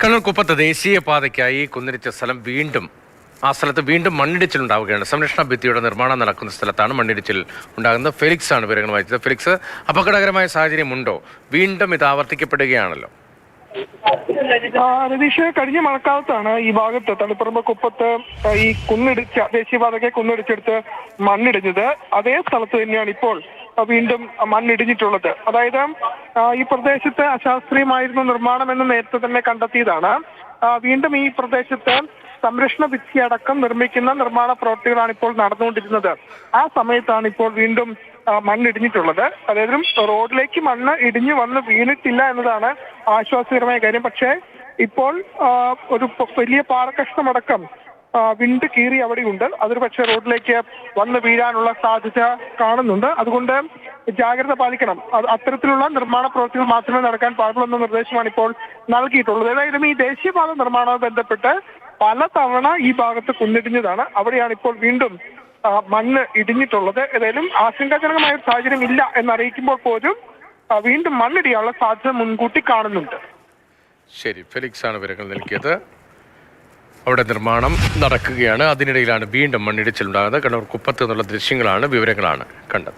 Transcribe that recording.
കണ്ണൂർക്കുപ്പത്ത് ദേശീയപാതയ്ക്കായി കുന്നിടിച്ച സ്ഥലം ആ സ്ഥലത്ത് വീണ്ടും മണ്ണിടിച്ചിലുണ്ടാവുകയാണ്. സംരക്ഷണ ഭിത്തിയുടെ നിർമ്മാണം നടക്കുന്ന സ്ഥലത്താണ് മണ്ണിടിച്ചിൽ ഉണ്ടാകുന്നത്. ഫെലിക്സ് ആണ് വിവരങ്ങൾ വായിച്ചത്. ഫെലിക്സ്, അപകടകരമായ സാഹചര്യമുണ്ടോ? വീണ്ടും ഇത് ആവർത്തിക്കപ്പെടുകയാണല്ലോ. രതീഷ്, കഴിഞ്ഞ മഴക്കാലത്താണ് ഈ ഭാഗത്ത് തളിപ്പറമ്പ് കുപ്പത്ത് ഈ ദേശീയപാതയ്ക്ക് കുന്നിടിച്ചെടുത്ത് മണ്ണിടിഞ്ഞത്. അതേ സ്ഥലത്ത് തന്നെയാണ് ഇപ്പോൾ വീണ്ടും മണ്ണിടിഞ്ഞിട്ടുള്ളത്. അതായത് ഈ പ്രദേശത്ത് അശാസ്ത്രീയമായിരുന്നു നിർമ്മാണം എന്ന് നേരത്തെ തന്നെ കണ്ടെത്തിയതാണ്. വീണ്ടും ഈ പ്രദേശത്ത് സംരക്ഷണ ഭിത്തി അടക്കം നിർമ്മിക്കുന്ന നിർമ്മാണ പ്രവൃത്തികളാണ് ഇപ്പോൾ നടന്നുകൊണ്ടിരുന്നത്. ആ സമയത്താണ് ഇപ്പോൾ വീണ്ടും മണ്ണിടിഞ്ഞിട്ടുള്ളത്. അതായത് റോഡിലേക്ക് മണ്ണ് ഇടിഞ്ഞു വന്ന് വീണിട്ടില്ല എന്നതാണ് ആശ്വാസകരമായ കാര്യം. പക്ഷേ ഇപ്പോൾ ഒരു വലിയ പാറക്കഷ്ണമടക്കം വിണ്ട് കീറി അവിടെയുണ്ട്. അതൊരു പക്ഷേ റോഡിലേക്ക് വന്ന് വീഴാനുള്ള സാധ്യത കാണുന്നുണ്ട്. അതുകൊണ്ട് ജാഗ്രത പാലിക്കണം. അത്തരത്തിലുള്ള നിർമ്മാണ പ്രവൃത്തികൾ മാത്രമേ നടക്കാൻ പാടുള്ളൂ എന്ന നിർദ്ദേശമാണ് ഇപ്പോൾ നൽകിയിട്ടുള്ളത്. ഏതായാലും ഈ ദേശീയപാത നിർമ്മാണവുമായി ബന്ധപ്പെട്ട് പലതവണ ഈ ഭാഗത്ത് കുന്നിടിഞ്ഞതാണ്. അവിടെയാണ് ഇപ്പോൾ വീണ്ടും മണ്ണ് ഇടിഞ്ഞിട്ടുള്ളത്. ഏതായാലും ആശങ്കാജനകമായ ഒരു സാഹചര്യം ഇല്ല എന്നറിയിക്കുമ്പോൾ പോലും വീണ്ടും മണ്ണിടിയാനുള്ള സാധ്യത മുൻകൂട്ടി കാണുന്നുണ്ട്. ശരി, ഫെലിക്സ് ആണ് വിവരങ്ങൾ നൽകിയത്. അവിടെ നിർമ്മാണം നടക്കുകയാണ്. അതിനിടയിലാണ് വീണ്ടും മണ്ണിടിച്ചിലുണ്ടാകുന്നത്. കണ്ണൂർക്കുപ്പത്ത് എന്നുള്ള ദൃശ്യങ്ങളാണ്, വിവരങ്ങളാണ് കണ്ടത്.